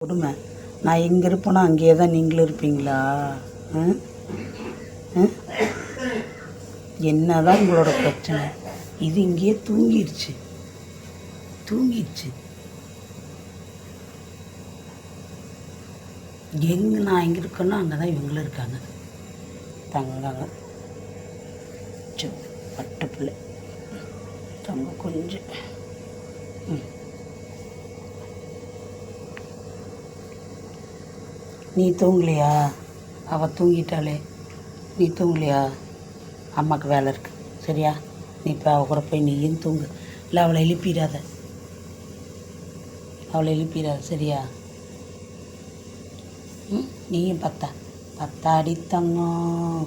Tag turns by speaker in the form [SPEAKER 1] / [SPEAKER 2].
[SPEAKER 1] கொடுமை. நான் எங்கே இருப்பேனோ அங்கேயே தான் நீங்களும் இருப்பீங்களா? என்ன தான் உங்களோட பிரச்சனை? இது இங்கேயே தூங்கிடுச்சு. எங்கே நான் எங்கே இருக்கேனோ அங்கே தான் இவங்களும் இருக்காங்க. தங்காங்க பட்ட பிள்ளை தங்க கொஞ்சம். நீ தூங்கலையா? அவள் தூங்கிட்டாளே, நீ தூங்கலையா? அம்மாவுக்கு வேலை இருக்குது சரியா? நீ இப்போ அவள் கூட போய் நீயும் தூங்கு. இல்லை அவளை எழுப்பிடாத சரியா? நீயும் பத்தாடி தங்கம்.